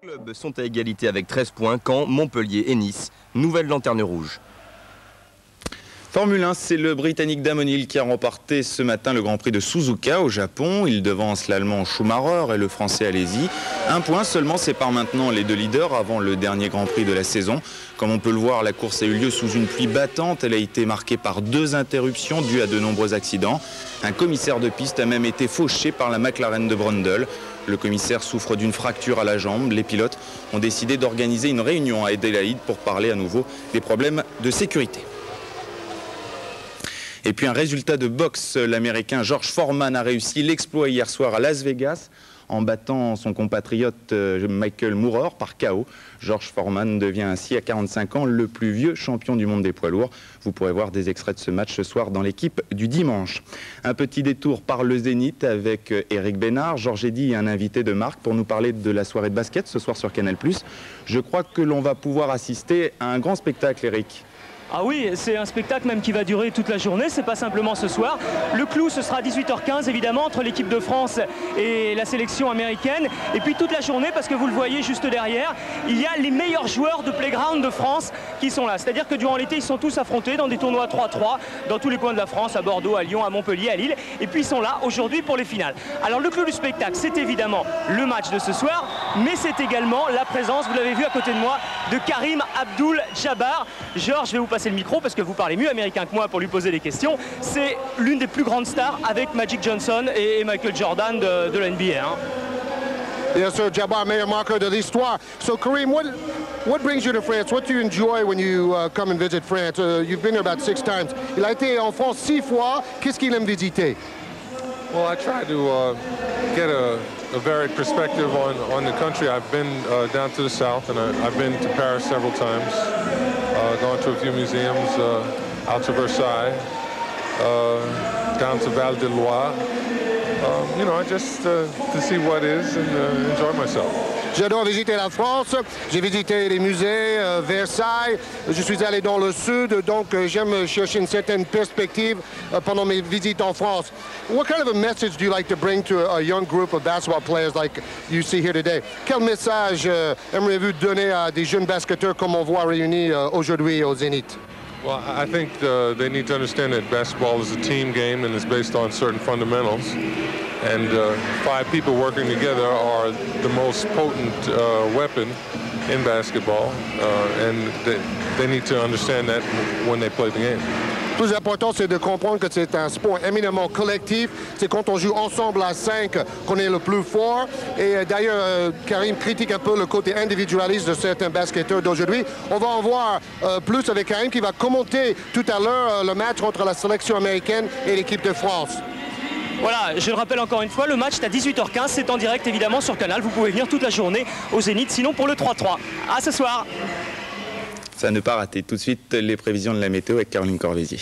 Les clubs sont à égalité avec 13 points, Caen, Montpellier et Nice. Nouvelle lanterne rouge. Formule 1, c'est le Britannique Damon Hill qui a remporté ce matin le Grand Prix de Suzuka au Japon. Il devance l'Allemand Schumacher et le Français Alesi. Un point seulement sépare maintenant les deux leaders avant le dernier Grand Prix de la saison. Comme on peut le voir, la course a eu lieu sous une pluie battante. Elle a été marquée par 2 interruptions dues à de nombreux accidents. Un commissaire de piste a même été fauché par la McLaren de Brundle. Le commissaire souffre d'une fracture à la jambe. Les pilotes ont décidé d'organiser une réunion à Adélaïde pour parler à nouveau des problèmes de sécurité. Et puis un résultat de boxe, l'Américain George Foreman a réussi l'exploit hier soir à Las Vegas en battant son compatriote Michael Moorer par KO. George Foreman devient ainsi à 45 ans le plus vieux champion du monde des poids lourds. Vous pourrez voir des extraits de ce match ce soir dans l'équipe du dimanche. Un petit détour par le Zénith avec Eric Bénard, Georges Eddy et un invité de marque pour nous parler de la soirée de basket ce soir sur Canal+. Je crois que l'on va pouvoir assister à un grand spectacle, Eric. Ah oui, c'est un spectacle même qui va durer toute la journée, c'est pas simplement ce soir. Le clou, ce sera à 18h15 évidemment entre l'équipe de France et la sélection américaine. Et puis toute la journée, parce que vous le voyez juste derrière, il y a les meilleurs joueurs de playground de France qui sont là. C'est-à-dire que durant l'été, ils sont tous affrontés dans des tournois 3-3, dans tous les coins de la France, à Bordeaux, à Lyon, à Montpellier, à Lille. Et puis ils sont là aujourd'hui pour les finales. Alors le clou du spectacle, c'est évidemment le match de ce soir, mais c'est également la présence, vous l'avez vu à côté de moi, de Karim Abdul-Jabbar. Georges, je vais vous passer le micro parce que vous parlez mieux américain que moi pour lui poser des questions. C'est l'une des plus grandes stars avec Magic Johnson et Michael Jordan de la NBA. Hein. Yes, sir. Jabbar, meilleur marqueur de l'histoire. So, Karim, what brings you to France? What do you enjoy when you come and visit France? You've been here about 6 times. Il a été en France 6 fois. Qu'est-ce qu'il aime visiter? Well, I try to get a varied perspective on the country. I've been down to the south, and I've been to Paris several times, gone to a few museums, out to Versailles, down to Val de Loire. You know, just to see what is and enjoy myself. J'adore visiter la France, j'ai visité les musées, Versailles, je suis allé dans le sud, donc j'aime chercher une certaine perspective pendant mes visites en France. What kind of a message do you like to bring to a young group of basketball players like you see here today? Quel message aimeriez-vous donner à des jeunes basketteurs comme on voit réunis aujourd'hui au Zénith? Well, I think they need to understand that basketball is a team game and it's based on certain fundamentals. And 5 people working together are the most potent weapon in basketball. And they need to understand that when they play the game. Le plus important, c'est de comprendre que c'est un sport éminemment collectif. C'est quand on joue ensemble à 5 qu'on est le plus fort. Et d'ailleurs, Karim critique un peu le côté individualiste de certains basketteurs d'aujourd'hui. On va en voir plus avec Karim qui va commenter tout à l'heure le match entre la sélection américaine et l'équipe de France. Voilà, je le rappelle encore une fois, le match est à 18h15, c'est en direct évidemment sur Canal. Vous pouvez venir toute la journée au Zénith, sinon pour le 3-3. À ce soir. Ça ne pas rater. Tout de suite, les prévisions de la météo avec Caroline Corvézier.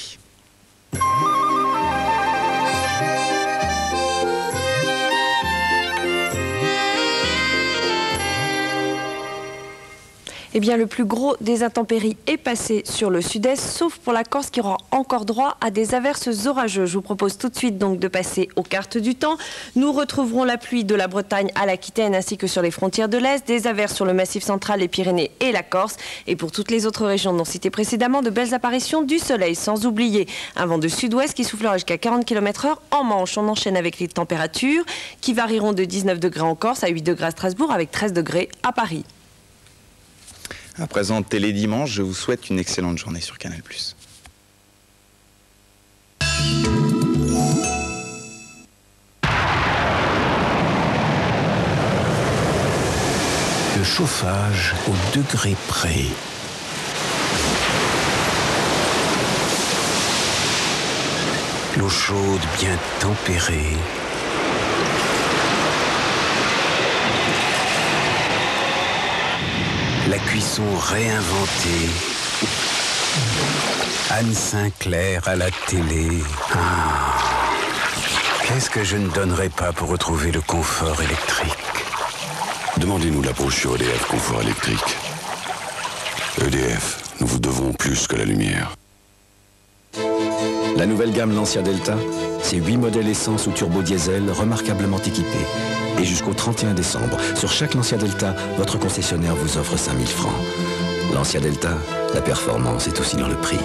Eh bien, le plus gros des intempéries est passé sur le sud-est, sauf pour la Corse qui aura encore droit à des averses orageuses. Je vous propose tout de suite donc de passer aux cartes du temps. Nous retrouverons la pluie de la Bretagne à l'Aquitaine ainsi que sur les frontières de l'Est, des averses sur le Massif central, les Pyrénées et la Corse. Et pour toutes les autres régions non citées précédemment, de belles apparitions du soleil, sans oublier un vent de sud-ouest qui soufflera jusqu'à 40 km/h en Manche. On enchaîne avec les températures qui varieront de 19 degrés en Corse à 8 degrés à Strasbourg avec 13 degrés à Paris. À présent, Télé Dimanche, je vous souhaite une excellente journée sur Canal+. Le chauffage au degré près. L'eau chaude bien tempérée. La cuisson réinventée. Anne Sinclair à la télé. Ah. Qu'est-ce que je ne donnerais pas pour retrouver le confort électrique? Demandez-nous la brochure EDF Confort électrique. EDF, nous vous devons plus que la lumière. La nouvelle gamme Lancia Delta, c'est 8 modèles essence ou turbo diesel remarquablement équipés. Et jusqu'au 31 décembre, sur chaque Lancia Delta, votre concessionnaire vous offre 5 000 francs. Lancia Delta, la performance est aussi dans le prix.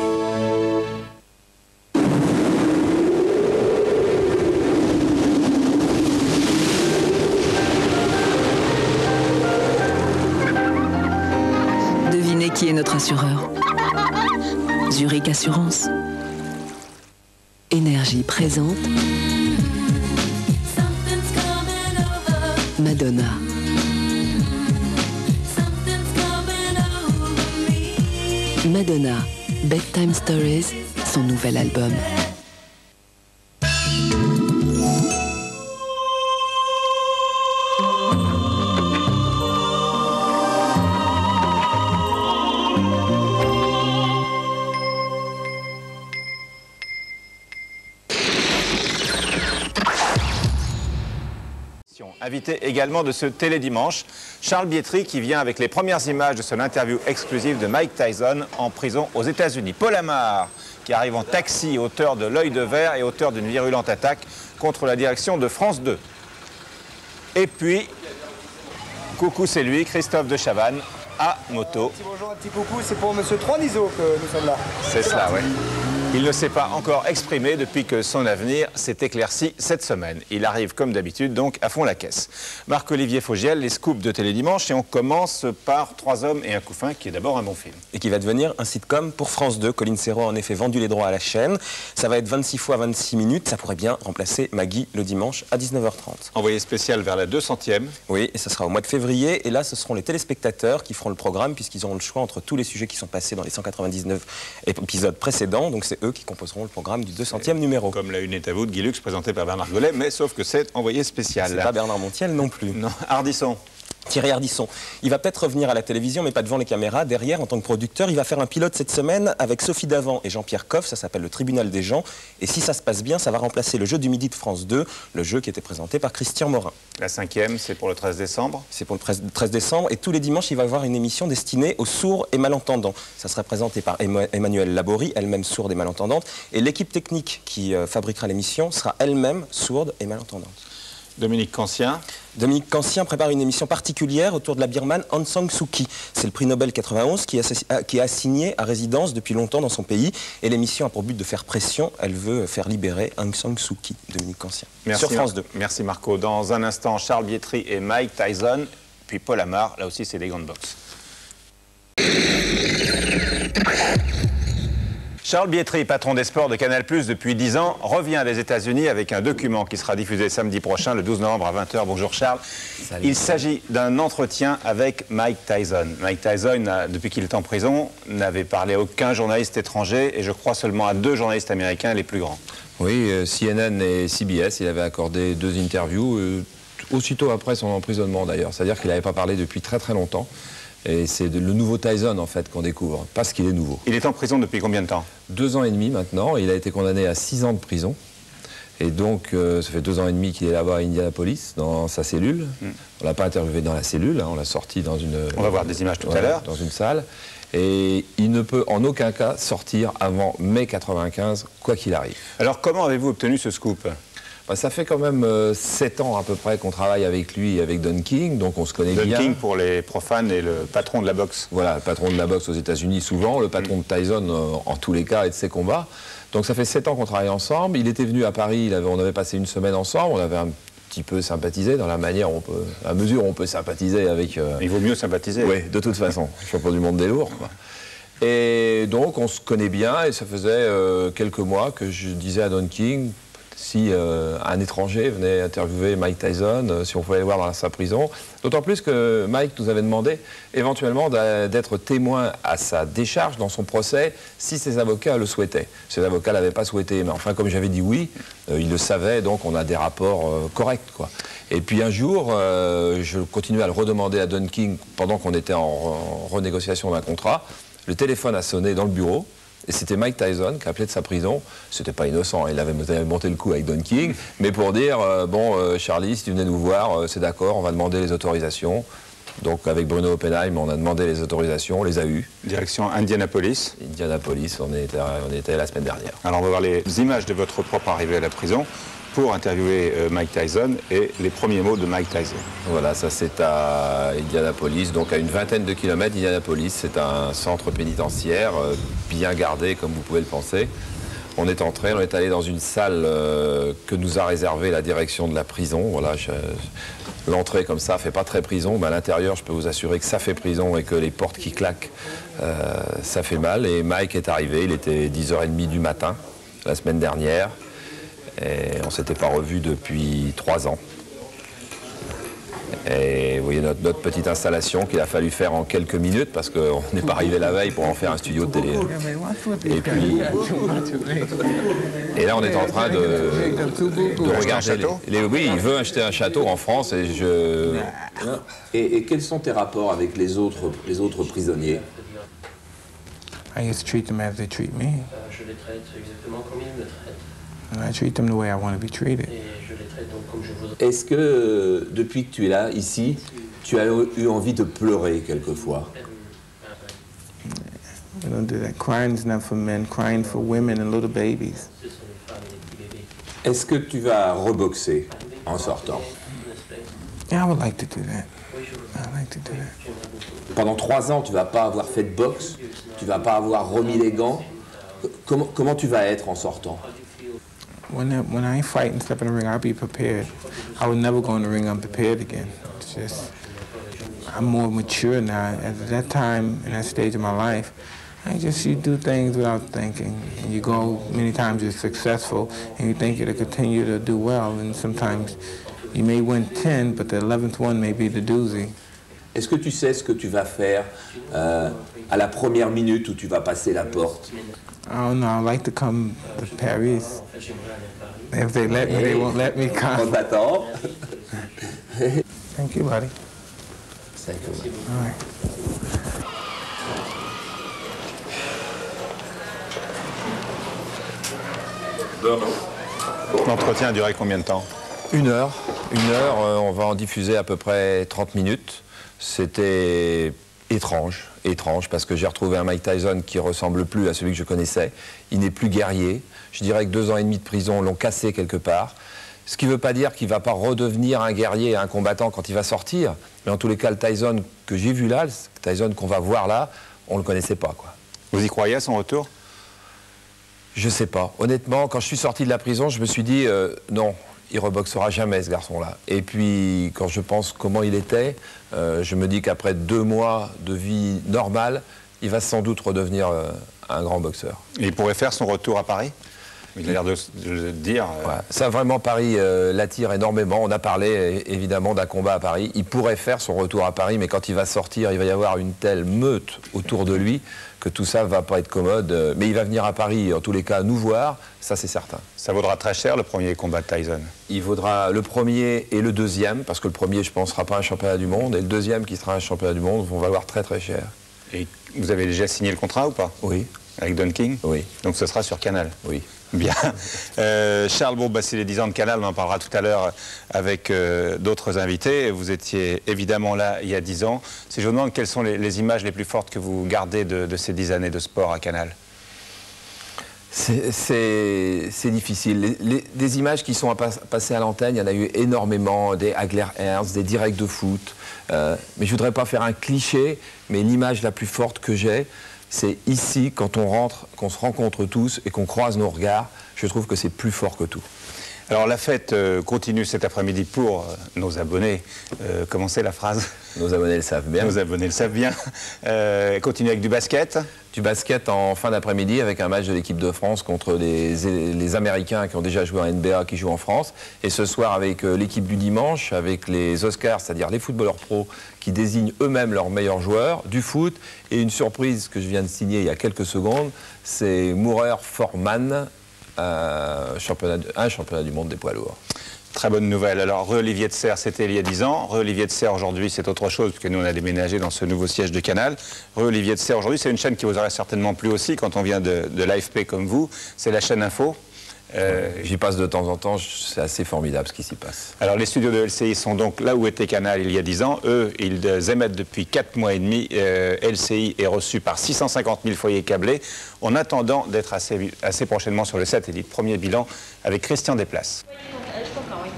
Devinez qui est notre assureur. Zurich Assurance. Énergie présente. Madonna. Madonna, Bedtime Stories, son nouvel album. Invité également de ce Télédimanche, Charles Bietri qui vient avec les premières images de son interview exclusive de Mike Tyson en prison aux États-Unis. Paul Amar qui arrive en taxi, auteur de L'œil de verre et auteur d'une virulente attaque contre la direction de France 2. Et puis, coucou c'est lui, Christophe de Chavannes à moto. Un petit bonjour, un petit coucou, c'est pour Monsieur Troisniseau que nous sommes là. C'est cela, oui. Il ne s'est pas encore exprimé depuis que son avenir s'est éclairci cette semaine. Il arrive comme d'habitude donc à fond la caisse. Marc-Olivier Fogiel, les scoops de Télédimanche, et on commence par 3 hommes et un couffin qui est d'abord un bon film. Et qui va devenir un sitcom pour France 2. Colline Serrault a en effet vendu les droits à la chaîne. Ça va être 26 fois 26 minutes. Ça pourrait bien remplacer Maggie le dimanche à 19h30. Envoyé spécial vers la 200e. Oui, et ça sera au mois de février. Et là, ce seront les téléspectateurs qui feront le programme puisqu'ils auront le choix entre tous les sujets qui sont passés dans les 199 épisodes précédents. Donc c'est eux qui composeront le programme du 200e numéro. Comme la Une est à vous de Guy Lux présenté par Bernard Gollet, mais sauf que c'est envoyé spécial. C'est pas Bernard Montiel non plus. Non, Ardisson. Thierry Ardisson. Il va peut-être revenir à la télévision, mais pas devant les caméras. Derrière, en tant que producteur, il va faire un pilote cette semaine avec Sophie Davant et Jean-Pierre Coff. Ça s'appelle Le Tribunal des gens. Et si ça se passe bien, ça va remplacer le jeu du midi de France 2, le jeu qui était présenté par Christian Morin. La 5e, c'est pour le 13 décembre. C'est pour le 13 décembre. Et tous les dimanches, il va y avoir une émission destinée aux sourds et malentendants. Ça sera présenté par Emmanuelle Laborie, elle-même sourde et malentendante. Et l'équipe technique qui fabriquera l'émission sera elle-même sourde et malentendante. Dominique Cancien. Dominique Cancien prépare une émission particulière autour de la Birmane Aung San Suu Kyi. C'est le prix Nobel 91 qui est assigné à résidence depuis longtemps dans son pays. Et l'émission a pour but de faire pression. Elle veut faire libérer Aung San Suu Kyi, Dominique Cancien. Merci, sur France 2. Merci Marco. Dans un instant, Charles Bietri et Mike Tyson. Puis Paul Amar. Là aussi, c'est des gants de boxe. Charles Bietri, patron des sports de Canal+ depuis 10 ans, revient des États-Unis avec un document qui sera diffusé samedi prochain, le 12 novembre à 20h. Bonjour Charles. Salut. Il s'agit d'un entretien avec Mike Tyson. Mike Tyson, depuis qu'il est en prison, n'avait parlé à aucun journaliste étranger et je crois seulement à 2 journalistes américains les plus grands. Oui, CNN et CBS, il avait accordé 2 interviews, aussitôt après son emprisonnement d'ailleurs. C'est-à-dire qu'il n'avait pas parlé depuis très très longtemps. Et c'est le nouveau Tyson, en fait, qu'on découvre, parce qu'il est nouveau. Il est en prison depuis combien de temps? 2 ans et demi maintenant. Il a été condamné à 6 ans de prison. Et donc, ça fait 2 ans et demi qu'il est là-bas à Indianapolis, dans sa cellule. On ne l'a pas interviewé dans la cellule, hein, on l'a sorti dans une... On va voir des images tout à l'heure. Dans une salle. Et il ne peut en aucun cas sortir avant mai 95, quoi qu'il arrive. Alors, comment avez-vous obtenu ce scoop? Ça fait quand même 7 ans à peu près qu'on travaille avec lui et avec Don King, donc on se connaît bien. Don King pour les profanes et le patron de la boxe. Voilà, le patron de la boxe aux États-Unis souvent, le patron de Tyson en tous les cas et de ses combats. Donc ça fait 7 ans qu'on travaille ensemble. Il était venu à Paris, on avait passé une semaine ensemble, on avait un petit peu sympathisé dans la manière, à mesure où on peut sympathiser avec... Il vaut mieux sympathiser. Oui, de toute façon, champion du monde des lourds, quoi. Et donc on se connaît bien et ça faisait quelques mois que je disais à Don King... Si un étranger venait interviewer Mike Tyson, si on pouvait aller voir dans sa prison. D'autant plus que Mike nous avait demandé éventuellement d'être témoin à sa décharge dans son procès si ses avocats le souhaitaient. Ses avocats ne l'avaient pas souhaité, mais enfin comme j'avais dit oui, il le savait, donc on a des rapports corrects, quoi. Et puis un jour, je continuais à le redemander à Don King pendant qu'on était en renégociation d'un contrat. Le téléphone a sonné dans le bureau. Et c'était Mike Tyson qui appelait de sa prison. C'était pas innocent, il avait monté le coup avec Don King, mais pour dire, Charlie, si tu venais nous voir, c'est d'accord, on va demander les autorisations. Donc avec Bruno Oppenheim, on a demandé les autorisations, on les a eues. Direction Indianapolis. Indianapolis, on était la semaine dernière. Alors on va voir les images de votre propre arrivée à la prison. pour interviewer Mike Tyson et les premiers mots de Mike Tyson. Voilà, ça c'est à Indianapolis, donc à une vingtaine de kilomètres d'Indianapolis. C'est un centre pénitentiaire bien gardé, comme vous pouvez le penser. On est entré, on est allé dans une salle que nous a réservée la direction de la prison. Voilà, l'entrée comme ça fait pas très prison, mais à l'intérieur, je peux vous assurer que ça fait prison et que les portes qui claquent, ça fait mal. Et Mike est arrivé, il était 10h30 du matin, la semaine dernière. Et on ne s'était pas revu depuis 3 ans. Et vous voyez notre petite installation qu'il a fallu faire en quelques minutes parce qu'on n'est pas arrivé la veille pour en faire un studio de télé. Et puis, et là on est en train de regarder oui, il veut acheter un château en France et je... Et quels sont tes rapports avec les autres prisonniers? I just treat them as they treat me. Je les traite exactement comme ils me traitent. And I treat them the way I want to be treated. Et je les traite donc comme je voudrais. Est-ce que depuis que tu es là, ici, tu as eu envie de pleurer quelquefois? We don't do that. Crying is not for men. Crying for women and little babies. Est-ce que tu vas reboxer en sortant? Yeah, I would like to do that. I'd like to do that. Pendant 3 ans, tu vas pas avoir fait de boxe, tu vas pas avoir remis les gants. Comment tu vas être en sortant? When I fight and step in the ring, I'll be prepared. I would never go in the ring unprepared again. It's just, I'm more mature now. At that time, in that stage of my life, you do things without thinking. And you go, many times you're successful, and you think you'll continue to do well, and sometimes you may win 10, but the 11th one may be the doozy. Est-ce que tu sais ce que tu vas faire à la première minute où tu vas passer la porte? I don't know. I'd like to come to Paris. If they let me, they won't let me come. On t'attend. Thank you, buddy. Thank you. All right. L'entretien a duré combien de temps? 1 heure. 1 heure, on va en diffuser à peu près 30 minutes. C'était étrange, parce que j'ai retrouvé un Mike Tyson qui ressemble plus à celui que je connaissais. Il n'est plus guerrier. Je dirais que 2 ans et demi de prison l'ont cassé quelque part. Ce qui ne veut pas dire qu'il ne va pas redevenir un guerrier et un combattant quand il va sortir. Mais en tous les cas, le Tyson que j'ai vu là, le Tyson qu'on va voir là, on ne le connaissait pas, quoi. Vous y croyez à son retour? Je sais pas. Honnêtement, quand je suis sorti de la prison, je me suis dit non, il reboxera jamais ce garçon-là. Et puis, quand je pense comment il était, je me dis qu'après 2 mois de vie normale, il va sans doute redevenir un grand boxeur. Et il pourrait faire son retour à Paris? Il a l'air de le dire. Ouais, ça, vraiment, Paris l'attire énormément. On a parlé, évidemment, d'un combat à Paris. Il pourrait faire son retour à Paris, mais quand il va sortir, il va y avoir une telle meute autour de lui que tout ça ne va pas être commode. Mais il va venir à Paris, en tous les cas, nous voir. Ça, c'est certain. Ça vaudra très cher, le premier combat de Tyson? Il vaudra le premier et le deuxième, parce que le premier, je pense, ne sera pas un championnat du monde. Et le deuxième, qui sera un championnat du monde, vont valoir très, très cher. Et vous avez déjà signé le contrat ou pas? Oui. Avec Don King? Oui. Donc ce sera sur Canal? Oui. Bien. Charles, bon, c'est les 10 ans de Canal, on en parlera tout à l'heure avec d'autres invités. Vous étiez évidemment là il y a 10 ans. Si je vous demande quelles sont les images les plus fortes que vous gardez de ces 10 années de sport à Canal? C'est difficile. Des images qui sont passées à l'antenne, il y en a eu énormément, des Hagler Hearns, des directs de foot. Mais je ne voudrais pas faire un cliché, mais l'image la plus forte que j'ai, c'est ici, quand on rentre, qu'on se rencontre tous et qu'on croise nos regards. Je trouve que c'est plus fort que tout. Alors la fête continue cet après-midi pour nos abonnés. Commencez la phrase. Nos abonnés le savent bien. Nos abonnés le savent bien. Continue avec du basket. Du basket en fin d'après-midi avec un match de l'équipe de France contre les Américains qui ont déjà joué en NBA, qui jouent en France. Et ce soir avec l'équipe du dimanche, avec les Oscars, c'est-à-dire les footballeurs pros qui désignent eux-mêmes leurs meilleurs joueurs, du foot. Et une surprise que je viens de signer il y a quelques secondes, c'est Maurer Foreman, un championnat du monde des poids lourds. Très bonne nouvelle. Alors, Rue Olivier de Serres, c'était il y a 10 ans. Rue Olivier de Serres, aujourd'hui, c'est autre chose, puisque nous, on a déménagé dans ce nouveau siège de Canal. Rue Olivier de Serres, aujourd'hui, c'est une chaîne qui vous aurait certainement plu aussi, quand on vient de l'AFP comme vous. C'est la chaîne Info. J'y passe de temps en temps, c'est assez formidable ce qui s'y passe. Alors les studios de LCI sont donc là où était Canal il y a 10 ans. Eux, ils émettent depuis 4 mois et demi. LCI est reçu par 650 000 foyers câblés, en attendant d'être assez prochainement sur le satellite. Premier bilan avec Christian Desplaces.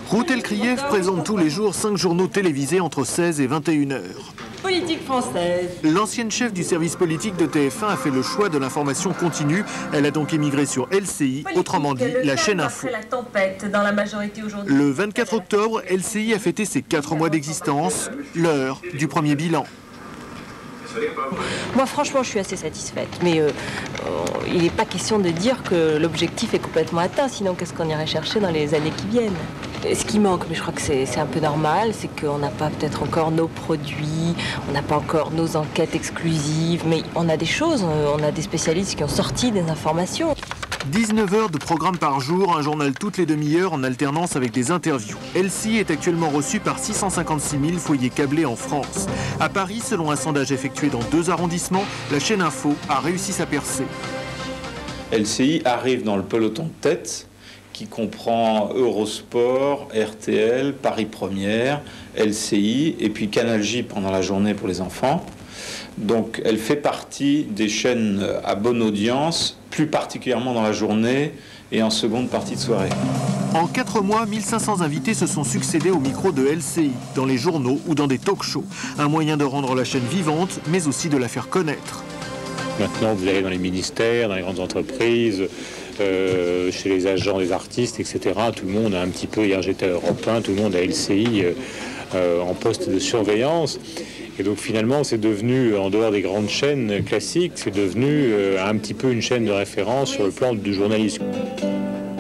Routel Krief présente tous les jours 5 journaux télévisés entre 16 et 21 heures. Politique française. L'ancienne chef du service politique de TF1 a fait le choix de l'information continue. Elle a donc émigré sur LCI, autrement dit la chaîne Info. La tempête dans la majorité aujourd'hui. Le 24 octobre, LCI a fêté ses 4 mois d'existence, l'heure du premier bilan. Moi, franchement, je suis assez satisfaite. Mais il n'est pas question de dire que l'objectif est complètement atteint. Sinon, qu'est-ce qu'on irait chercher dans les années qui viennent? Ce qui manque, mais je crois que c'est un peu normal, c'est qu'on n'a pas peut-être encore nos produits, on n'a pas encore nos enquêtes exclusives, mais on a des choses, on a des spécialistes qui ont sorti des informations. 19 heures de programme par jour, un journal toutes les demi-heures en alternance avec des interviews. LCI est actuellement reçu par 656 000 foyers câblés en France. À Paris, selon un sondage effectué dans 2 arrondissements, la chaîne Info a réussi sa percée. LCI arrive dans le peloton de tête qui comprend Eurosport, RTL, Paris Première, LCI et puis Canal J pendant la journée pour les enfants. Donc elle fait partie des chaînes à bonne audience, plus particulièrement dans la journée et en seconde partie de soirée. En 4 mois, 1500 invités se sont succédés au micro de LCI, dans les journaux ou dans des talk-shows. Un moyen de rendre la chaîne vivante, mais aussi de la faire connaître. Maintenant, vous allez dans les ministères, dans les grandes entreprises, chez les agents des artistes, etc. Tout le monde a un petit peu, hier j'étais à Europe 1, tout le monde a LCI en poste de surveillance. Et donc finalement, c'est devenu, en dehors des grandes chaînes classiques, c'est devenu un petit peu une chaîne de référence sur le plan du journalisme.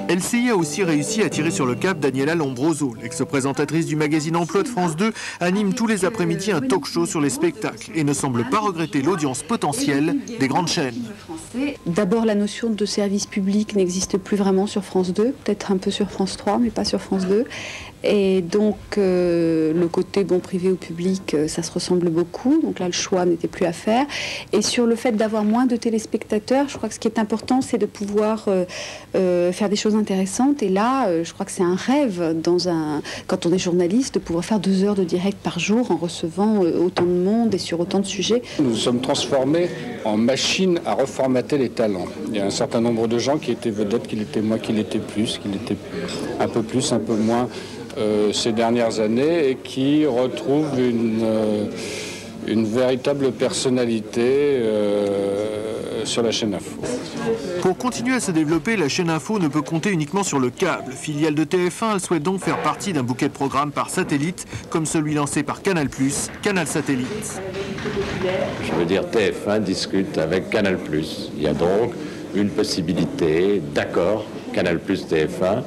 LCI a aussi réussi à tirer sur le cap Daniela Lombroso. L'ex-présentatrice du magazine Emploi de France 2 anime tous les après-midi un talk-show sur les spectacles et ne semble pas regretter l'audience potentielle des grandes chaînes. D'abord, la notion de service public n'existe plus vraiment sur France 2, peut-être un peu sur France 3, mais pas sur France 2. Et donc, le côté bon privé ou public, ça se ressemble beaucoup. Donc là, le choix n'était plus à faire. Et sur le fait d'avoir moins de téléspectateurs, je crois que ce qui est important, c'est de pouvoir faire des choses intéressantes. Et là, je crois que c'est un rêve, quand on est journaliste, de pouvoir faire 2 heures de direct par jour en recevant autant de monde et sur autant de sujets. Nous nous sommes transformés en machine à reformater les talents. Il y a un certain nombre de gens qui étaient vedettes, qui l'étaient moins, qui l'étaient plus, qui l'étaient un peu plus, un peu moins ces dernières années, et qui retrouvent une véritable personnalité sur la chaîne Info. Pour continuer à se développer, la chaîne Info ne peut compter uniquement sur le câble. Filiale de TF1, elle souhaite donc faire partie d'un bouquet de programmes par satellite, comme celui lancé par Canal+, Canal Satellite. Je veux dire, TF1 discute avec Canal+. Il y a donc une possibilité d'accord Canal+, TF1,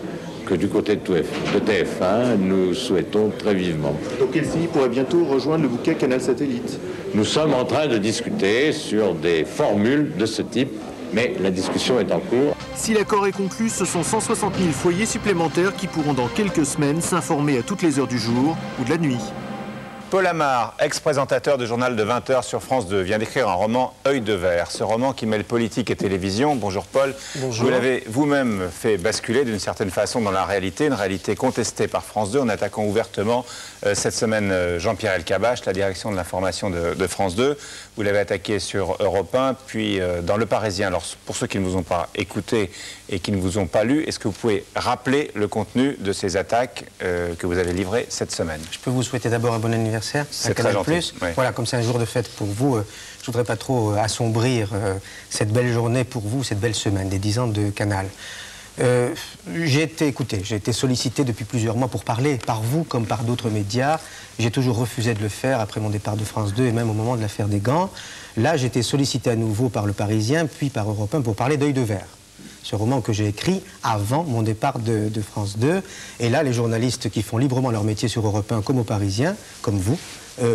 que du côté de TF1, nous souhaitons très vivement. Donc LCI pourrait bientôt rejoindre le bouquet Canal Satellite. Nous sommes en train de discuter sur des formules de ce type, mais la discussion est en cours. Si l'accord est conclu, ce sont 160 000 foyers supplémentaires qui pourront dans quelques semaines s'informer à toutes les heures du jour ou de la nuit. Paul Amar, ex-présentateur du journal de 20h sur France 2, vient d'écrire un roman Œil de verre. Ce roman qui mêle politique et télévision. Bonjour Paul. Bonjour. Vous l'avez vous-même fait basculer d'une certaine façon dans la réalité, une réalité contestée par France 2 en attaquant ouvertement cette semaine Jean-Pierre Elkabbach, la direction de l'information de France 2. Vous l'avez attaqué sur Europe 1, puis dans Le Parisien. Alors pour ceux qui ne vous ont pas écouté et qui ne vous ont pas lu, est-ce que vous pouvez rappeler le contenu de ces attaques que vous avez livrées cette semaine? Je peux vous souhaiter d'abord un bon anniversaire à Canal+. Oui. Voilà, comme c'est un jour de fête pour vous, je ne voudrais pas trop assombrir cette belle journée pour vous, cette belle semaine, des 10 ans de Canal. J'ai été sollicité depuis plusieurs mois pour parler, par vous comme par d'autres médias. J'ai toujours refusé de le faire après mon départ de France 2 et même au moment de l'affaire des gants. Là, j'ai été sollicité à nouveau par Le Parisien, puis par Europe 1 pour parler d'Œil de verre. Ce roman que j'ai écrit avant mon départ de France 2. Et là, les journalistes qui font librement leur métier sur Europe 1, comme au Parisien, comme vous,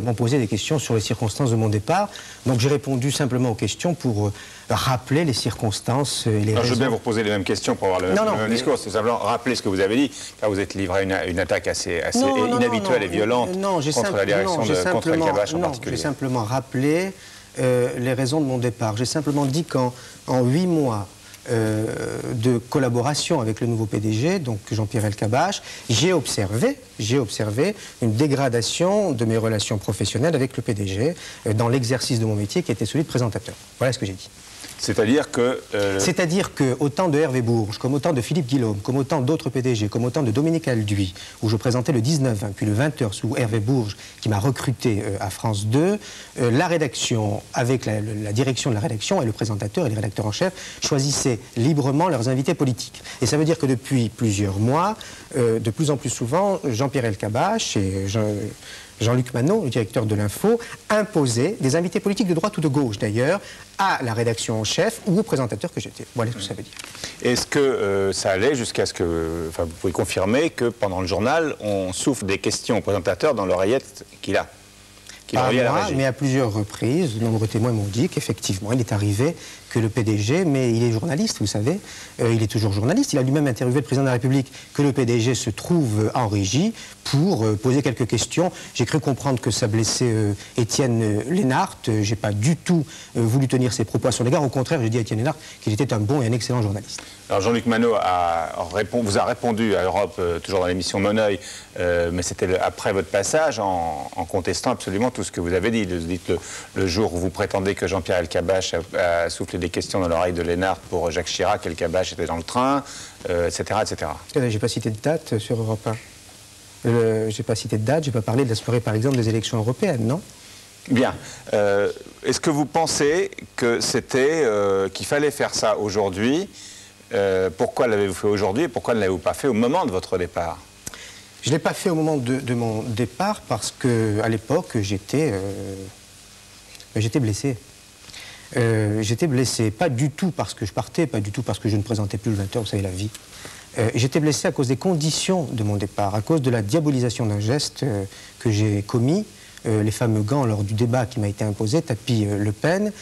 m'ont posé des questions sur les circonstances de mon départ. Donc j'ai répondu simplement aux questions pour rappeler les circonstances et les raisons. Je veux bien vous reposer les mêmes questions pour avoir le même discours. C'est simplement rappeler ce que vous avez dit, car vous êtes livré à une attaque assez inhabituelle et violente contre la direction contre Elkabbach en particulier. J'ai simplement rappelé les raisons de mon départ. J'ai simplement dit qu'en 8 mois, de collaboration avec le nouveau PDG, donc Jean-Pierre Elkabbach, j'ai observé une dégradation de mes relations professionnelles avec le PDG dans l'exercice de mon métier qui était celui de présentateur. Voilà ce que j'ai dit. C'est-à-dire que... C'est-à-dire que autant de Hervé Bourges, comme autant de Philippe Guillaume, comme autant d'autres PDG, comme autant de Dominique Alduy, où je présentais le 19h, puis le 20h sous Hervé Bourges, qui m'a recruté à France 2, la rédaction, avec la direction de la rédaction, et le présentateur et les rédacteurs en chef, choisissaient librement leurs invités politiques. Et ça veut dire que depuis plusieurs mois, de plus en plus souvent, Jean-Pierre Elkabbach et Jean-Luc Manot, le directeur de l'Info, imposait des invités politiques de droite ou de gauche d'ailleurs à la rédaction en chef ou au présentateur que j'étais. Voilà ce que ça veut dire. Est-ce que ça allait jusqu'à ce que, enfin, vous pouvez confirmer que pendant le journal, on souffle des questions au présentateur dans l'oreillette qu'il a? Pas moi, mais à plusieurs reprises, de nombreux témoins m'ont dit qu'effectivement, il est arrivé que le PDG, mais il est journaliste, vous savez, il est toujours journaliste, il a lui-même interviewé le président de la République, que le PDG se trouve en régie pour poser quelques questions. J'ai cru comprendre que ça blessait Étienne Lénart. J'ai pas du tout voulu tenir ses propos à son égard. Au contraire, j'ai dit à Étienne Lénart qu'il était un bon et un excellent journaliste. Alors Jean-Luc Manot vous a répondu à Europe, toujours dans l'émission Mon Oeil, mais c'était après votre passage, en contestant absolument tout ce que vous avez dit. Vous dites le jour où vous prétendez que Jean-Pierre Elkabbach a soufflé des questions dans l'oreille de Lénart pour Jacques Chirac, Elkabbach était dans le train, etc. etc. J'ai pas cité de date sur Europe 1. J'ai pas cité de date, j'ai pas parlé de la soirée par exemple des élections européennes, non? Bien. Est-ce que vous pensez que c'était qu'il fallait faire ça aujourd'hui? Pourquoi l'avez-vous fait aujourd'hui et pourquoi ne l'avez-vous pas fait au moment de votre départ? Je ne l'ai pas fait au moment de mon départ parce qu'à l'époque, j'étais blessé. J'étais blessé, pas du tout parce que je partais, pas du tout parce que je ne présentais plus le 20h, vous savez, la vie. J'étais blessé à cause des conditions de mon départ, à cause de la diabolisation d'un geste que j'ai commis, les fameux gants lors du débat qui m'a été imposé, tapis Le Pen.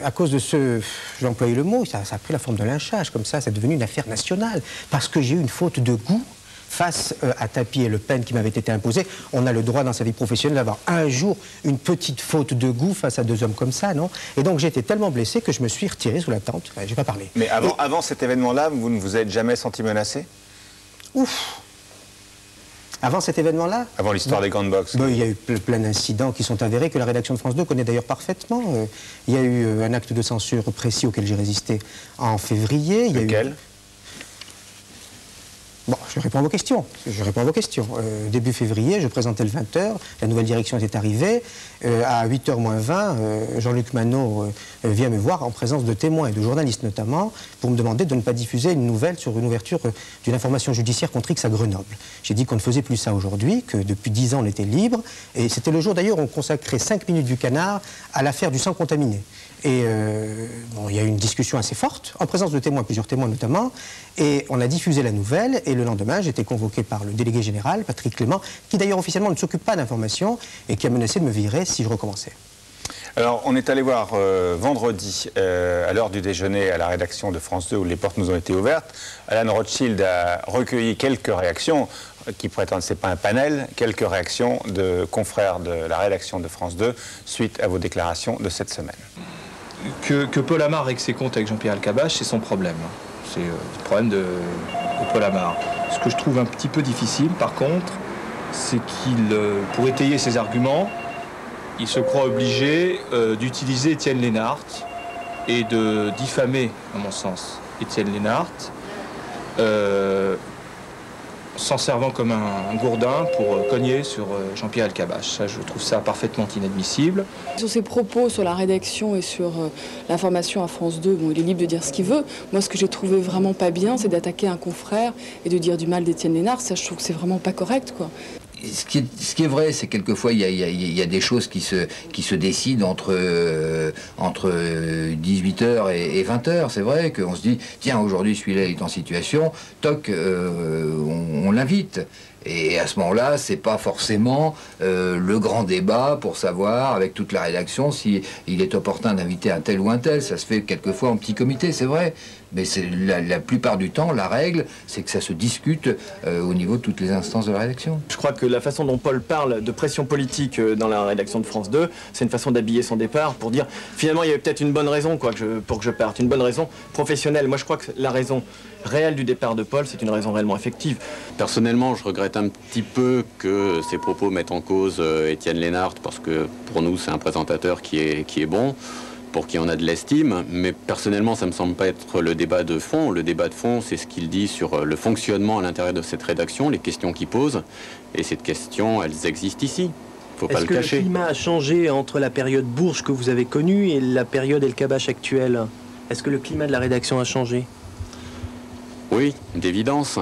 À cause de ce, j'ai employé le mot, ça a pris la forme de lynchage, comme ça, c'est devenu une affaire nationale, parce que j'ai eu une faute de goût face à Tapie et Le Pen qui m'avait été imposé. On a le droit dans sa vie professionnelle d'avoir un jour une petite faute de goût face à deux hommes comme ça, non? Et donc j'ai été tellement blessé que je me suis retiré sous la tente. J'ai pas parlé. Mais avant cet événement-là, vous ne vous êtes jamais senti menacé? Ouf! Avant cet événement-là? Avant l'histoire des grandes boxes. Il y a eu plein d'incidents qui sont avérés, que la rédaction de France 2 connaît d'ailleurs parfaitement. Il y a eu un acte de censure précis auquel j'ai résisté en février. Lequel? Bon, je réponds à vos questions. Début février, je présentais le 20h, la nouvelle direction était arrivée. À 8h moins 20, Jean-Luc Manot vient me voir en présence de témoins et de journalistes notamment, pour me demander de ne pas diffuser une nouvelle sur une ouverture d'une information judiciaire contre X à Grenoble. J'ai dit qu'on ne faisait plus ça aujourd'hui, que depuis 10 ans on était libre. Et c'était le jour d'ailleurs où on consacrait 5 minutes du Canard à l'affaire du sang contaminé. Et bon, il y a eu une discussion assez forte, en présence de témoins, plusieurs témoins notamment, et on a diffusé la nouvelle, et le lendemain, j'ai été convoqué par le délégué général, Patrick Clément, qui d'ailleurs officiellement ne s'occupe pas d'information, et qui a menacé de me virer si je recommençais. Alors, on est allé voir vendredi, à l'heure du déjeuner, à la rédaction de France 2, où les portes nous ont été ouvertes. Alan Rothschild a recueilli quelques réactions, qui prétendent, c'est pas un panel, quelques réactions de confrères de la rédaction de France 2, suite à vos déclarations de cette semaine. Que Paul Amar règle ses comptes avec Jean-Pierre Elkabbach, c'est son problème. C'est le problème de Paul Amar. Ce que je trouve un petit peu difficile, par contre, c'est qu'il, pour étayer ses arguments, il se croit obligé d'utiliser Étienne Lénart et de diffamer, à mon sens, Étienne Lénart, s'en servant comme un gourdin pour cogner sur Jean-Pierre Elkabbach. Ça, je trouve ça parfaitement inadmissible. Sur ses propos sur la rédaction et sur l'information à France 2, bon, il est libre de dire ce qu'il veut. Moi, ce que j'ai trouvé vraiment pas bien, c'est d'attaquer un confrère et de dire du mal d'Étienne Lénart. Ça, je trouve que c'est vraiment pas correct, quoi. Ce qui est vrai, c'est quelquefois il y a des choses qui se décident entre 18h et 20h. C'est vrai qu'on se dit, tiens, aujourd'hui celui-là est en situation, toc, on l'invite. Et à ce moment-là, c'est pas forcément le grand débat pour savoir, avec toute la rédaction, si il est opportun d'inviter un tel ou un tel. Ça se fait quelquefois en petit comité, c'est vrai. Mais c'est la plupart du temps, la règle, c'est que ça se discute au niveau de toutes les instances de la rédaction. Je crois que la façon dont Paul parle de pression politique dans la rédaction de France 2, c'est une façon d'habiller son départ pour dire finalement il y avait peut-être une bonne raison pour que je parte, une bonne raison professionnelle. Moi je crois que la raison réelle du départ de Paul, c'est une raison réellement effective. Personnellement, je regrette un petit peu que ces propos mettent en cause Étienne Lénart, parce que pour nous c'est un présentateur qui est bon, pour qui on a de l'estime, mais personnellement ça me semble pas être le débat de fond. Le débat de fond, c'est ce qu'il dit sur le fonctionnement à l'intérieur de cette rédaction, les questions qu'il pose, et ces questions, elles existent ici. Faut pas le cacher. Est-ce que le climat a changé entre la période Bourges que vous avez connue et la période El Kabbach actuelle? Est-ce que le climat de la rédaction a changé? Oui, d'évidence.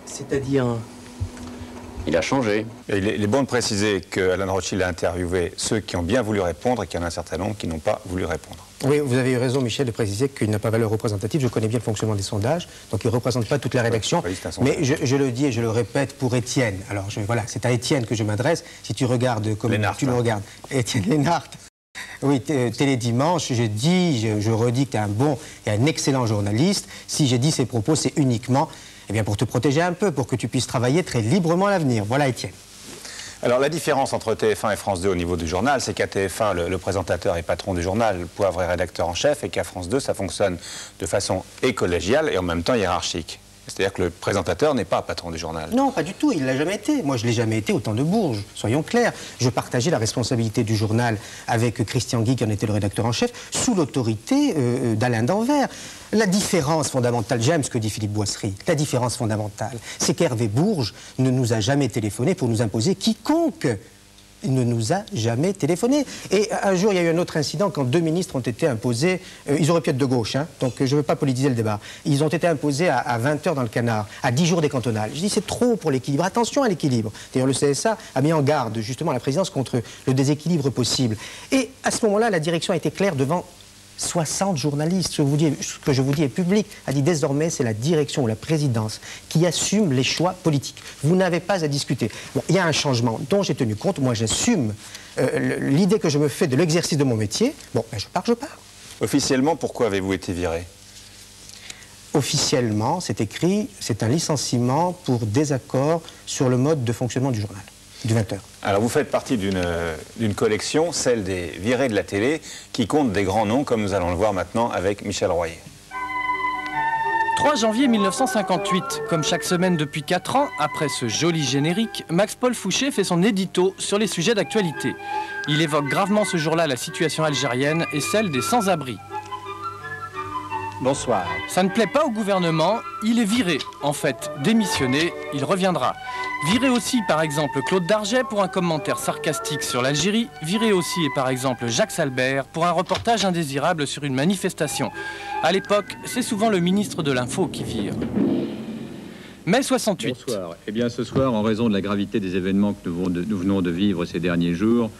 C'est-à-dire? Il a changé. Et il est bon de préciser qu'Alan Rothschild a interviewé ceux qui ont bien voulu répondre et qu'il y en a un certain nombre qui n'ont pas voulu répondre. Oui, vous avez eu raison, Michel, de préciser qu'il n'a pas valeur représentative. Je connais bien le fonctionnement des sondages, donc il ne représente pas toute la rédaction. Mais je le dis et je le répète pour Étienne. Alors voilà, c'est à Étienne que je m'adresse. Si tu regardes comme tu le regardes, Étienne Lénart. Oui, Télédimanche, je redis que tu es un bon et un excellent journaliste. Si j'ai dit ces propos, c'est uniquement pour te protéger un peu, pour que tu puisses travailler très librement à l'avenir. Voilà, Étienne. Alors la différence entre TF1 et France 2 au niveau du journal, c'est qu'à TF1, le présentateur est patron du journal, Poivre est rédacteur en chef, et qu'à France 2, ça fonctionne de façon collégiale et en même temps hiérarchique. C'est-à-dire que le présentateur n'est pas patron du journal. Non, pas du tout, il ne l'a jamais été. Moi, je ne l'ai jamais été au temps de Bourges, soyons clairs. Je partageais la responsabilité du journal avec Christian Guy, qui en était le rédacteur en chef, sous l'autorité d'Alain Danvers. La différence fondamentale, j'aime ce que dit Philippe Boissry, la différence fondamentale, c'est qu'Hervé Bourges ne nous a jamais téléphoné pour nous imposer quiconque. Il ne nous a jamais téléphoné. Et un jour, il y a eu un autre incident quand deux ministres ont été imposés, ils auraient pu être de gauche, hein, donc je ne veux pas politiser le débat. Ils ont été imposés à 20 heures dans le canard, à 10 jours des cantonales. Je dis c'est trop pour l'équilibre, attention à l'équilibre. D'ailleurs, le CSA a mis en garde justement la présidence contre le déséquilibre possible. Et à ce moment-là, la direction a été claire devant 60 journalistes. Ce que je vous dis est public. A dit désormais, c'est la direction ou la présidence qui assume les choix politiques. Vous n'avez pas à discuter. Bon, il y a un changement dont j'ai tenu compte. Moi, j'assume l'idée que je me fais de l'exercice de mon métier. Bon, ben, je pars. Officiellement, pourquoi avez-vous été viré? Officiellement, c'est écrit, c'est un licenciement pour désaccord sur le mode de fonctionnement du journal, du 20h. Alors vous faites partie d'une collection, celle des virés de la télé, qui compte des grands noms, comme nous allons le voir maintenant avec Michel Royer. 3 janvier 1958, comme chaque semaine depuis 4 ans, après ce joli générique, Max-Paul Fouché fait son édito sur les sujets d'actualité. Il évoque gravement ce jour-là la situation algérienne et celle des sans-abri. Bonsoir. Ça ne plaît pas au gouvernement, il est viré. En fait, démissionné, il reviendra. Viré aussi, par exemple, Claude Darget pour un commentaire sarcastique sur l'Algérie. Viré aussi, par exemple, Jacques Salbert pour un reportage indésirable sur une manifestation. À l'époque, c'est souvent le ministre de l'Info qui vire. Mai 68. Bonsoir. Eh bien, ce soir, en raison de la gravité des événements que nous venons de vivre ces derniers jours,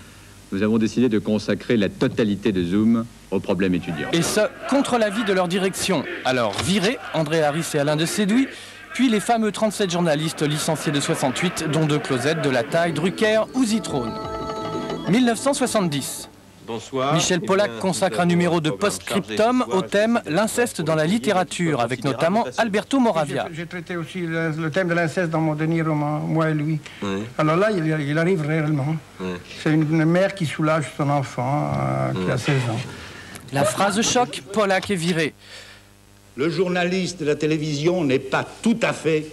nous avons décidé de consacrer la totalité de Zoom aux problèmes étudiants. Et ce, contre l'avis de leur direction. Alors, viré, André Harris et Alain de Sédouy, puis les fameux 37 journalistes licenciés de 68, dont 2 Closettes, de la Taille, Drucker ou Zitrone. 1970. Bonsoir. Michel Pollack consacre un numéro de post-scriptum au thème « L'inceste dans la littérature », avec notamment Alberto Moravia. J'ai traité aussi le thème de l'inceste dans mon dernier roman, Moi et lui. Oui. Alors là, il arrive réellement. Oui. C'est une mère qui soulage son enfant, qui a 16 ans. La phrase choc, Pollack est viré. Le journaliste de la télévision n'est pas tout à fait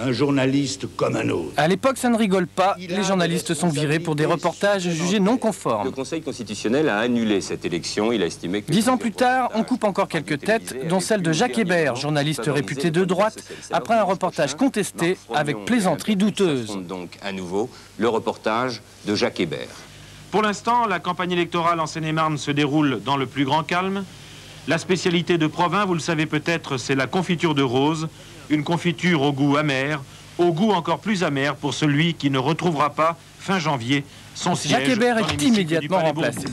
un journaliste comme un autre. À l'époque, ça ne rigole pas. Les journalistes sont virés pour des reportages jugés non conformes. Le Conseil constitutionnel a annulé cette élection. Il a estimé que... 10 ans plus tard, on coupe encore quelques têtes, dont celle de Jacques Hébert, journaliste réputé de droite, après un reportage contesté avec plaisanterie douteuse. Donc à nouveau le reportage de Jacques Hébert. Pour l'instant, la campagne électorale en Seine-et-Marne se déroule dans le plus grand calme. La spécialité de Provins, vous le savez peut-être, c'est la confiture de rose, une confiture au goût amer, au goût encore plus amer pour celui qui ne retrouvera pas, fin janvier, son siège. Jacques Hébert est immédiatement remplacé.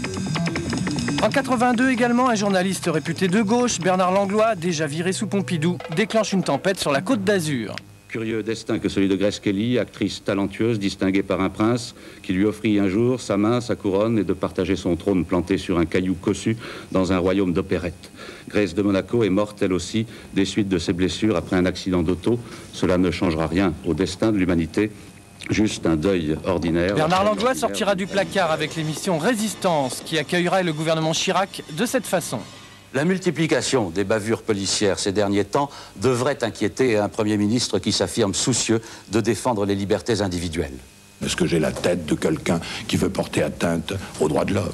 En 82 également, un journaliste réputé de gauche, Bernard Langlois, déjà viré sous Pompidou, déclenche une tempête sur la Côte d'Azur. Curieux destin que celui de Grace Kelly, actrice talentueuse, distinguée par un prince, qui lui offrit un jour sa main, sa couronne, et de partager son trône planté sur un caillou cossu dans un royaume d'opérette. Grace de Monaco est morte, elle aussi, des suites de ses blessures après un accident d'auto. Cela ne changera rien au destin de l'humanité, juste un deuil ordinaire. Bernard Langlois sortira du placard avec l'émission Résistance, qui accueillera le gouvernement Chirac de cette façon. La multiplication des bavures policières ces derniers temps devrait inquiéter un Premier ministre qui s'affirme soucieux de défendre les libertés individuelles. Est-ce que j'ai la tête de quelqu'un qui veut porter atteinte aux droits de l'homme?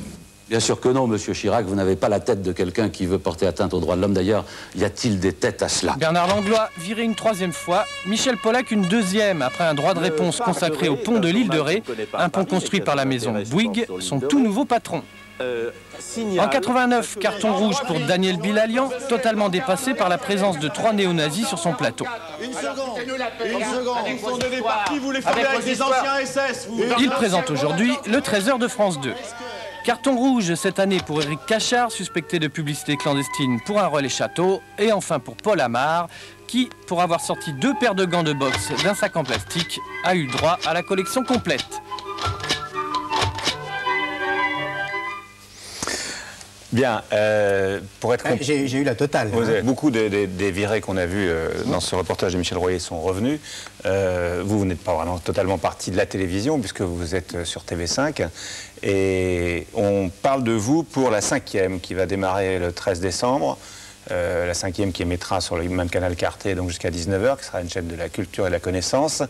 Bien sûr que non, Monsieur Chirac, vous n'avez pas la tête de quelqu'un qui veut porter atteinte aux droits de l'homme. D'ailleurs, y a-t-il des têtes à cela? Bernard Langlois viré une troisième fois, Michel Pollack une deuxième, après un droit de réponse consacré au pont de l'île de Ré, un pont construit par la maison Bouygues, son tout nouveau patron. En 89, carton rouge pour Daniel Bilalian, totalement dépassé par la présence de 3 néo-nazis sur son plateau. Une seconde. Vous sont donnés par qui vous les faites avec des anciens SS vous. Il présente aujourd'hui le Trésor de France 2. Carton rouge cette année pour Éric Cachard, suspecté de publicité clandestine pour un relais château. Et enfin pour Paul Amar, qui, pour avoir sorti 2 paires de gants de boxe d'un sac en plastique, a eu droit à la collection complète. Bien, pour être... J'ai eu la totale. Beaucoup des virés qu'on a vus dans ce reportage de Michel Royer sont revenus. Vous n'êtes pas vraiment totalement parti de la télévision, puisque vous êtes sur TV5. Et on parle de vous pour la 5e, qui va démarrer le 13 décembre. La 5e qui émettra sur le même canal qu'Arte, donc jusqu'à 19h, qui sera une chaîne de la culture et de la connaissance.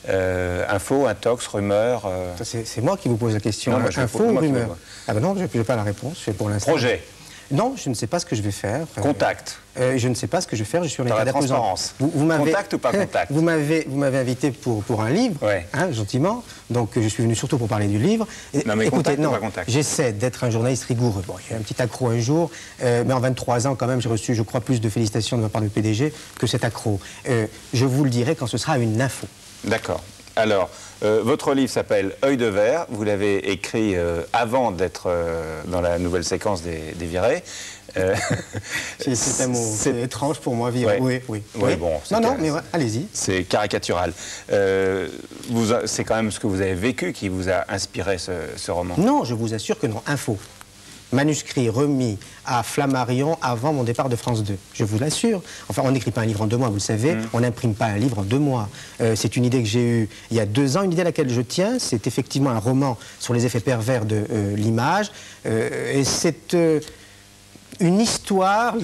Info, intox, rumeur... C'est moi qui vous pose la question. Non, info ou rumeur? Ah ben non, je n'ai pas la réponse pour l'instant. Projet? Non, je ne sais pas ce que je vais faire. Contact? Je ne sais pas ce que je vais faire, je suis en état transparence. Contact ou pas contact? Vous m'avez invité pour un livre, hein, gentiment, donc je suis venu surtout pour parler du livre. Non mais écoutez, contact ou pas contact? J'essaie d'être un journaliste rigoureux. Bon, j'ai eu un petit accro un jour, mais en 23 ans quand même, j'ai reçu, je crois, plus de félicitations de ma part du PDG que cet accro. Je vous le dirai quand ce sera une info. D'accord. Alors, votre livre s'appelle Œil de verre. Vous l'avez écrit avant d'être dans la nouvelle séquence des virés. C'est un mot étrange pour moi, viré. Oui. Bon, non, mais allez-y. C'est caricatural. C'est quand même ce que vous avez vécu qui vous a inspiré ce roman? Non, je vous assure que non. Info. Manuscrit remis à Flammarion avant mon départ de France 2. Je vous l'assure. Enfin, on n'écrit pas un livre en 2 mois, vous le savez. On n'imprime pas un livre en 2 mois. C'est une idée que j'ai eue il y a 2 ans, une idée à laquelle je tiens. C'est effectivement un roman sur les effets pervers de l'image. Et c'est l'histoire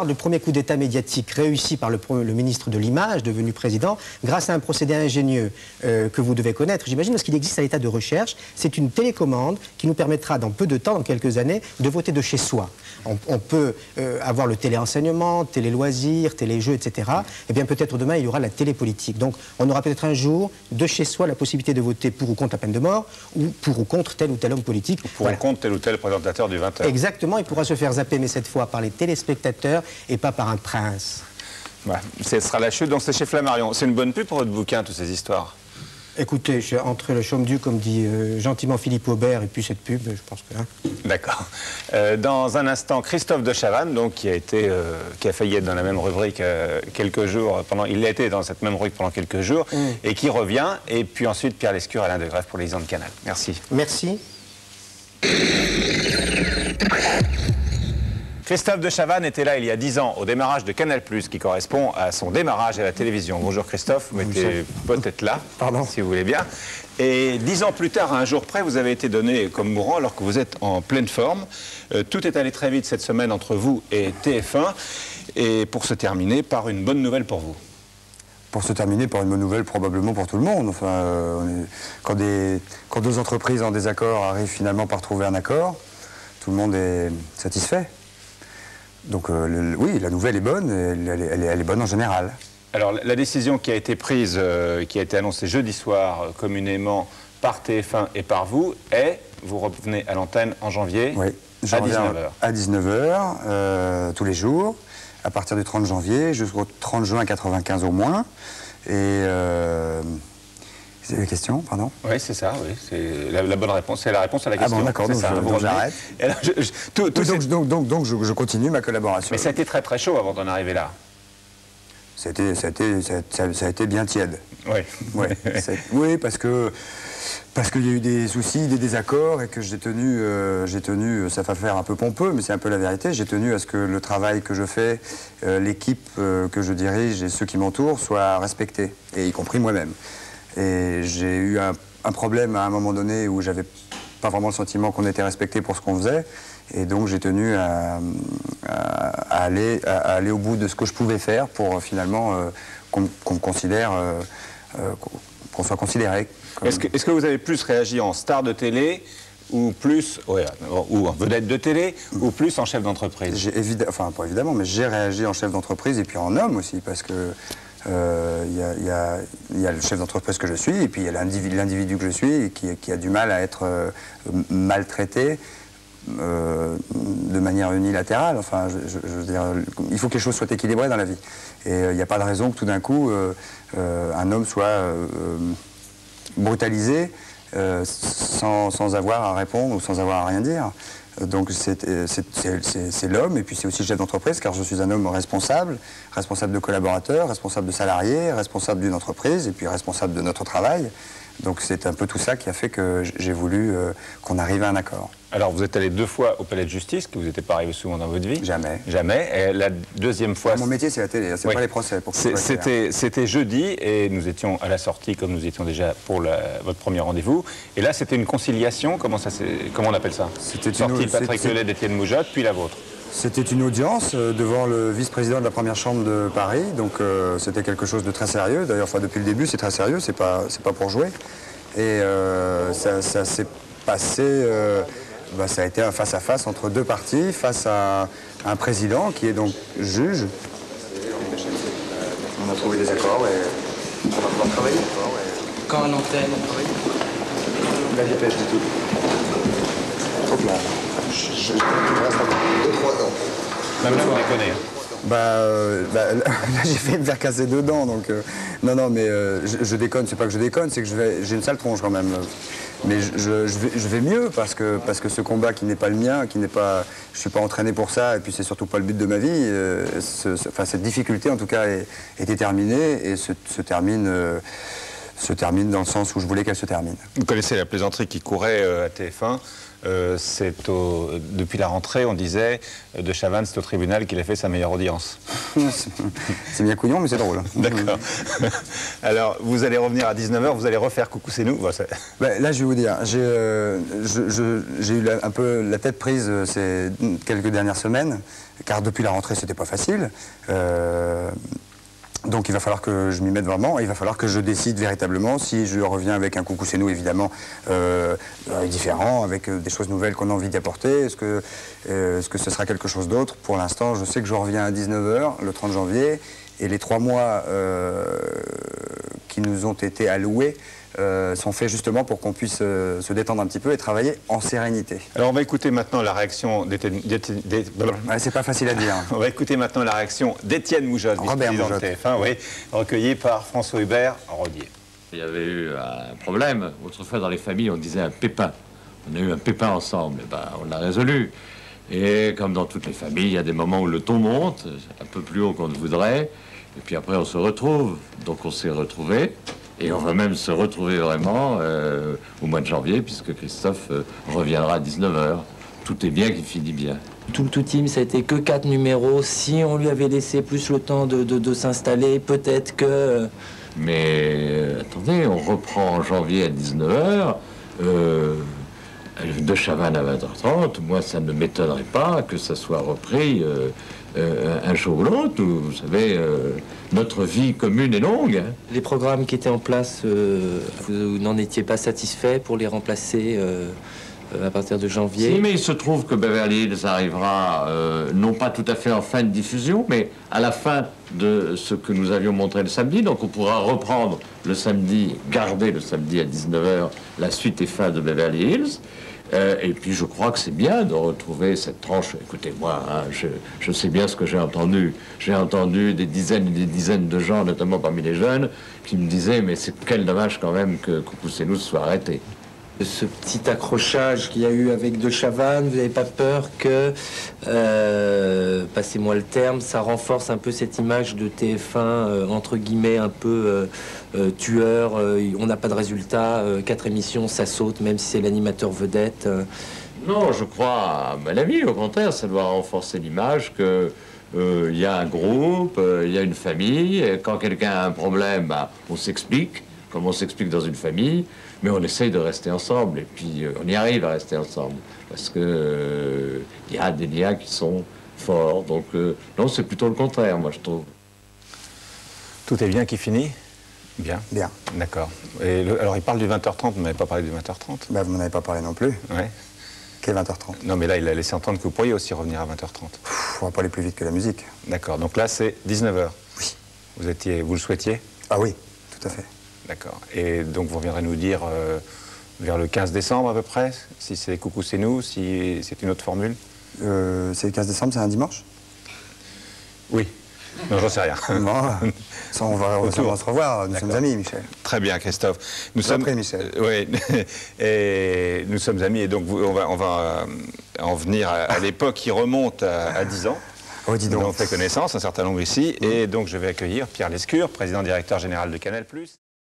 du premier coup d'État médiatique réussi par le ministre de l'Image, devenu président, grâce à un procédé ingénieux que vous devez connaître, j'imagine, parce qu'il existe à l'état de recherche. C'est une télécommande qui nous permettra, dans peu de temps, dans quelques années, de voter de chez soi. On peut avoir le téléenseignement, télé-loisirs, télé-jeux, etc. Et bien peut-être demain, il y aura la télépolitique. Donc on aura peut-être un jour, de chez soi, la possibilité de voter pour ou contre la peine de mort, ou pour ou contre tel ou tel homme politique. Pour ou contre tel ou tel présentateur du 20h. Exactement, il pourra se faire zapper, mais cette fois par les téléspectateurs et pas par un prince. Ce sera la chute, donc c'est chez Flammarion. C'est une bonne pub pour votre bouquin, toutes ces histoires? Écoutez, entre le chaume-du, comme dit gentiment Philippe Aubert, et puis cette pub, je pense que... Hein. D'accord. Dans un instant, Christophe de Chavannes, donc, qui a failli être dans la même rubrique quelques jours, il a été dans cette même rubrique pendant quelques jours, et qui revient, et puis ensuite Pierre Lescure, Alain Degrève pour les Lisans de Canal. Merci. Merci. Christophe de Chavannes était là il y a 10 ans au démarrage de Canal+, qui correspond à son démarrage à la télévision. Bonjour Christophe, vous étiez peut-être là, si vous voulez bien. Et 10 ans plus tard, à un jour près, vous avez été donné comme mourant alors que vous êtes en pleine forme. Tout est allé très vite cette semaine entre vous et TF1. Et pour se terminer par une bonne nouvelle pour vous. Pour se terminer par une bonne nouvelle probablement pour tout le monde. Enfin, quand 2 entreprises en désaccord arrivent finalement par trouver un accord, tout le monde est satisfait. Donc oui, la nouvelle est bonne, elle est bonne en général. Alors la décision qui a été prise, qui a été annoncée jeudi soir communément par TF1 et par vous, est, vous revenez à l'antenne en janvier, à 19h. À 19h, tous les jours, à partir du 30 janvier jusqu'au 30 juin 95 au moins. Et... c'est la question, pardon? Oui, c'est ça, oui. C'est la bonne réponse. C'est la réponse à la question. Ah bon, d'accord, donc j'arrête. Donc je continue ma collaboration. Mais ça a été très très chaud avant d'en arriver là. Ça a été bien tiède. Oui. Ouais, oui, parce qu'il y a eu des soucis, des désaccords, et que j'ai tenu, ça va faire un peu pompeux, mais c'est un peu la vérité, j'ai tenu à ce que le travail que je fais, l'équipe que je dirige et ceux qui m'entourent soient respectés, et y compris moi-même. Et j'ai eu un problème à un moment donné où j'avais pas vraiment le sentiment qu'on était respecté pour ce qu'on faisait, et donc j'ai tenu à aller au bout de ce que je pouvais faire pour finalement qu'on me considère, qu'on soit considéré. Est-ce que vous avez plus réagi en star de télé ou plus, ou en vedette de télé, ou plus en chef d'entreprise? Enfin, pas évidemment, mais j'ai réagi en chef d'entreprise et puis en homme aussi, parce que il y a le chef d'entreprise que je suis, et puis il y a l'individu que je suis, et qui a du mal à être maltraité de manière unilatérale. Enfin, je veux dire, il faut que les choses soient équilibrées dans la vie. Et il n'y a pas de raison que tout d'un coup, un homme soit brutalisé sans avoir à répondre ou sans avoir à rien dire. Donc c'est l'homme, et puis c'est aussi le chef d'entreprise, car je suis un homme responsable de collaborateurs, responsable de salariés, responsable d'une entreprise, et puis responsable de notre travail. Donc c'est un peu tout ça qui a fait que j'ai voulu qu'on arrive à un accord. Alors vous êtes allé 2 fois au palais de justice, que vous n'étiez pas arrivé souvent dans votre vie? Jamais. Jamais. Et la deuxième fois... Mon métier c'est la télé, c'est pas les procès. C'était jeudi, et nous étions à la sortie, comme nous étions déjà pour votre premier rendez-vous. Et là c'était une conciliation, comment on appelle ça? C'était sortie Patrick Lelay d'Étienne Moujotte, puis la vôtre. C'était une audience devant le vice-président de la première chambre de Paris, donc c'était quelque chose de très sérieux. D'ailleurs, enfin, depuis le début, c'est très sérieux, c'est pas pour jouer. Et ça s'est passé, ça a été un face-à-face entre 2 parties, face à un président qui est donc juge. On a trouvé des accords et on va pouvoir travailler. Quand à l'antenne, on travaille? La dépêche du tout. Trop clair. Je reste encore 2-3 ans. Même là, vous déconnez. Là, j'ai fait me faire casser 2 dents, donc... non, mais je déconne, c'est pas que je déconne, c'est que j'ai une sale tronche quand même. Mais je vais mieux, parce que ce combat qui n'est pas le mien, je suis pas entraîné pour ça, et puis c'est surtout pas le but de ma vie, cette difficulté, en tout cas, est terminée, et se termine dans le sens où je voulais qu'elle se termine. Vous connaissez la plaisanterie qui courait à TF1. Depuis la rentrée, on disait de Chavannes, c'est au tribunal qu'il a fait sa meilleure audience. C'est bien couillon, mais c'est drôle. D'accord. Alors, vous allez revenir à 19h, vous allez refaire Coucou, c'est nous. Là, je vais vous dire, j'ai eu un peu la tête prise ces quelques dernières semaines, car depuis la rentrée, c'était pas facile. Donc il va falloir que je m'y mette vraiment, et il va falloir que je décide véritablement si je reviens avec un Coucou c'est nous, évidemment différent, avec des choses nouvelles qu'on a envie d'apporter. Est-ce que ce sera quelque chose d'autre? Pour l'instant, je sais que je reviens à 19h le 30 janvier, et les 3 mois qui nous ont été alloués sont faits justement pour qu'on puisse se détendre un petit peu et travailler en sérénité. Alors on va écouter maintenant la réaction c'est pas facile à dire. On va écouter maintenant la réaction d'Étienne Moujotte, vice-président de TF1, recueillie par François Hubert Rodier. Il y avait eu un problème. Autrefois, dans les familles, on disait un pépin. On a eu un pépin ensemble. On l'a résolu. Et comme dans toutes les familles, il y a des moments où le ton monte, un peu plus haut qu'on ne voudrait. Et puis après, on se retrouve. Donc on s'est retrouvés. Et on va même se retrouver vraiment au mois de janvier, puisque Christophe reviendra à 19h. Tout est bien qui finit bien. Tout le team, ça a été que 4 numéros. Si on lui avait laissé plus le temps de s'installer, peut-être que... Mais attendez, on reprend en janvier à 19h, de Chavannes à 20h30. Moi, ça ne m'étonnerait pas que ça soit repris un jour ou l'autre. Vous savez, notre vie commune est longue. Hein. Les programmes qui étaient en place, vous n'en étiez pas satisfait pour les remplacer à partir de janvier? Si, mais il se trouve que Beverly Hills arrivera, non pas tout à fait en fin de diffusion, mais à la fin de ce que nous avions montré le samedi. Donc on pourra reprendre le samedi, garder le samedi à 19h, la suite et fin de Beverly Hills. Et puis je crois que c'est bien de retrouver cette tranche. Écoutez-moi, hein, je sais bien ce que j'ai entendu. J'ai entendu des dizaines et des dizaines de gens, notamment parmi les jeunes, qui me disaient « mais c'est quel dommage quand même que Coucou c'est nous soit arrêté ». Ce petit accrochage qu'il y a eu avec De Chavannes, vous n'avez pas peur que, passez-moi le terme, ça renforce un peu cette image de TF1, entre guillemets, un peu tueur, on n'a pas de résultat, 4 émissions, ça saute, même si c'est l'animateur vedette. Non, je crois, à mon avis, au contraire, ça doit renforcer l'image que il y a un groupe, il y a une famille, et quand quelqu'un a un problème, bah, on s'explique, comme on s'explique dans une famille, mais on essaye de rester ensemble, et puis on y arrive à rester ensemble, parce que il y a des liens qui sont forts, donc non, c'est plutôt le contraire, moi, je trouve. Tout est bien qui finit? Bien. Bien. D'accord. Alors, il parle du 20h30, vous m'avez pas parlé du 20h30? Bah, vous n'en avez pas parlé non plus. Ouais. Quel 20h30? Non, mais là, il a laissé entendre que vous pourriez aussi revenir à 20h30. On va pas aller plus vite que la musique. D'accord. Donc là, c'est 19h. Oui. Vous le souhaitiez? Ah oui, tout à fait. D'accord. Et donc, vous reviendrez nous dire vers le 15 décembre à peu près, si c'est Coucou c'est nous, si c'est une autre formule? C'est le 15 décembre, c'est un dimanche? Oui. Non, j'en sais rien. Bon, ça, on va se revoir. Nous sommes amis, Michel. Très bien, Christophe. Nous sommes Michel. Oui. Et nous sommes amis, et donc on va en venir à l'époque qui remonte à 10 ans. Oh, dis donc. Nous avons fait connaissance, un certain nombre ici, et donc je vais accueillir Pierre Lescure, président directeur général de Canal+.